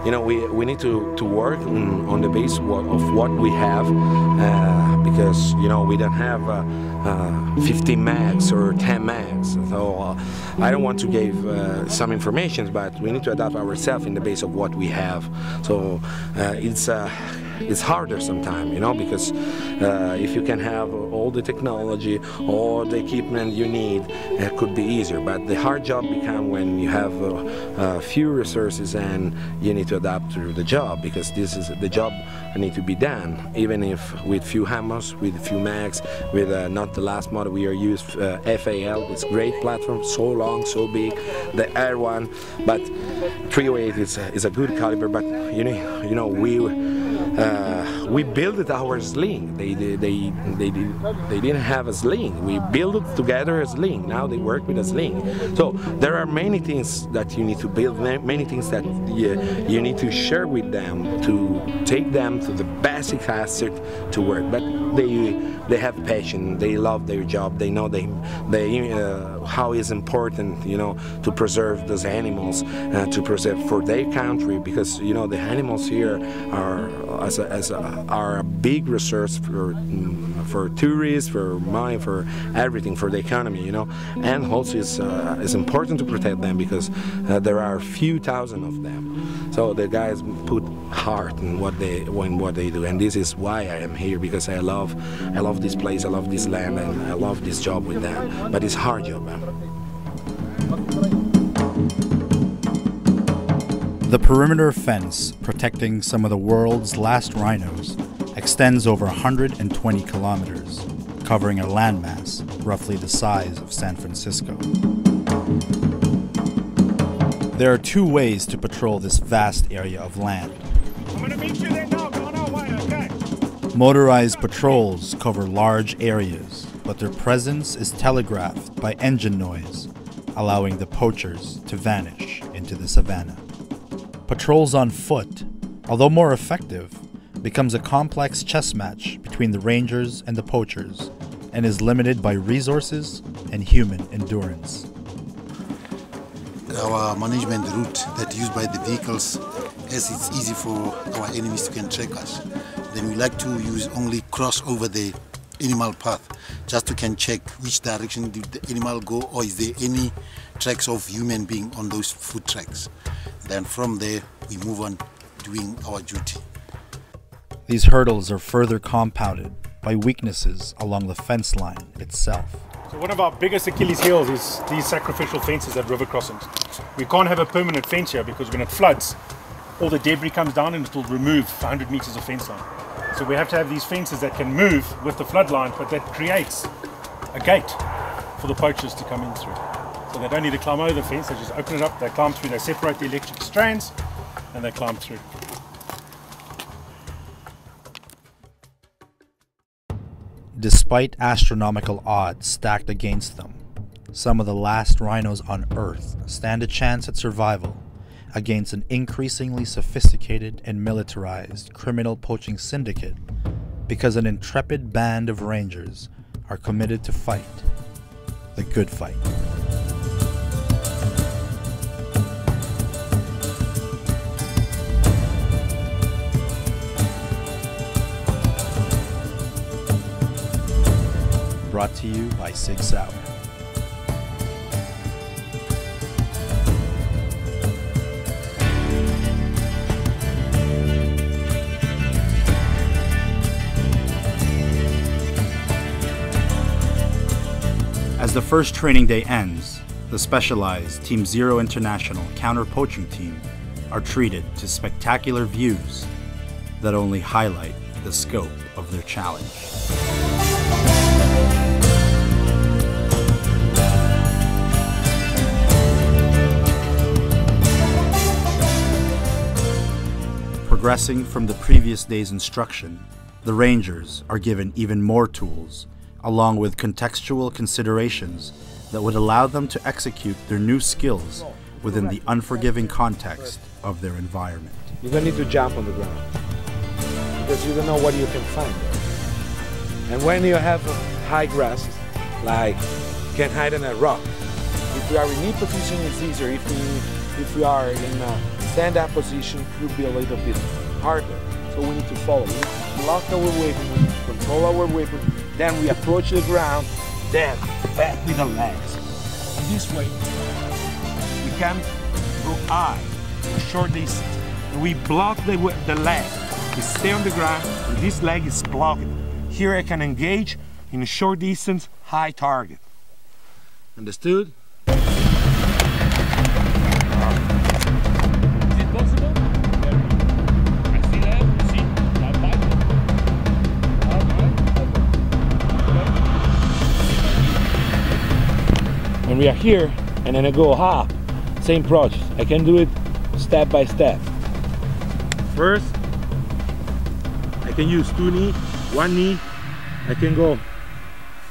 you know, we need to work on the base of what we have, because, you know, we don't have 15 mags or 10 mags. So I don't want to give some information, but we need to adapt ourselves in the base of what we have. So it's harder sometimes, you know, because if you can have all the technology, all the equipment you need, it could be easier. But the hard job becomes when you have few resources and you need to adapt to the job, because this is the job that need to be done, even if with few hammers, with few mags, with not the last model we are used FAL. It's great platform, so long, so big, the Air one, but 308 is a good caliber. But you know we built it our sling. They didn't have a sling. We built it together a sling. Now they work with a sling. So there are many things that you need to build, many things that you need to share with them to take them to the basic asset to work. But they have passion. They love their job. They know how is important, you know, to preserve those animals, to preserve for their country, because you know the animals here are a big resource for tourists, for money, for everything, for the economy, you know. And also it's important to protect them, because there are a few thousand of them. So the guys put heart in what they do, and this is why I am here, because I love this place, I love this land, and I love this job with them. But it's a hard job. The perimeter fence protecting some of the world's last rhinos extends over 120 kilometers, covering a landmass roughly the size of San Francisco. There are two ways to patrol this vast area of land. I'm gonna meet you there now, go on our way, okay? Motorized patrols cover large areas, but their presence is telegraphed by engine noise, allowing the poachers to vanish into the savannah. Patrols on foot, although more effective, becomes a complex chess match between the rangers and the poachers, and is limited by resources and human endurance. Our management route that used by the vehicles, as it's easy for our enemies to can track us, then we like to use only cross over the animal path, just to can check which direction did the animal go, or is there any tracks of human being on those foot tracks. Then from there we move on doing our duty. These hurdles are further compounded by weaknesses along the fence line itself. So one of our biggest Achilles heels is these sacrificial fences at river crossings. We can't have a permanent fence here, because when it floods, all the debris comes down and it will remove 100 meters of fence line. So we have to have these fences that can move with the flood line, but that creates a gate for the poachers to come in through. So they don't need to climb over the fence, they just open it up, they climb through, they separate the electric strands, and they climb through. Despite astronomical odds stacked against them, some of the last rhinos on Earth stand a chance at survival against an increasingly sophisticated and militarized criminal poaching syndicate, because an intrepid band of rangers are committed to fight the good fight. Brought to you by Sig Sauer. As the first training day ends, the specialized Team Zero International counter-poaching team are treated to spectacular views that only highlight the scope of their challenge. Progressing from the previous day's instruction, the Rangers are given even more tools, along with contextual considerations that would allow them to execute their new skills within the unforgiving context of their environment. You don't need to jump on the ground, because you don't know what you can find there. And when you have high grass, like you can hide in a rock. If we are in knee position, it's easier. If we are in stand-up position could be a little bit harder. So we need to follow. We need to block our weapon, we need to control our weapon, then we approach the ground, then back with the legs. This way, we can go high, a short distance. We block the leg. We stay on the ground, and this leg is blocked. Here I can engage in a short distance, high target. Understood? Is it possible? I see that. See? Now fight. When we are here, and then I go up, same process. I can do it step by step. First, I can use two knees, one knee. I can go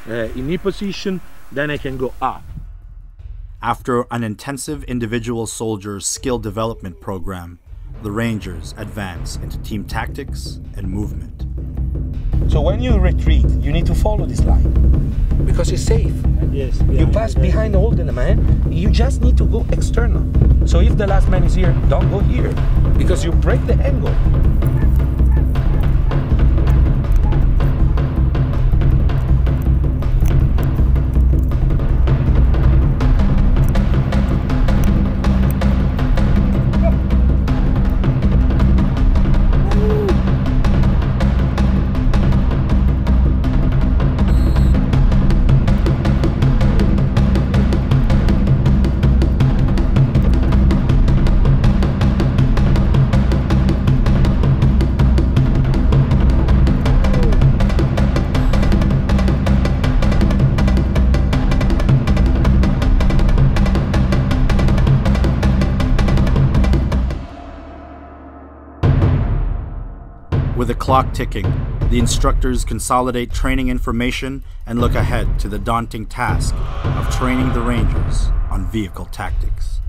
in knee position, then I can go up. After an intensive individual soldier skill development program, the Rangers advance into team tactics and movement. So when you retreat, you need to follow this line because it's safe. Yes. You pass behind all the man, you just need to go external. So if the last man is here, don't go here because you break the angle. With the clock ticking, the instructors consolidate training information and look ahead to the daunting task of training the Rangers on vehicle tactics.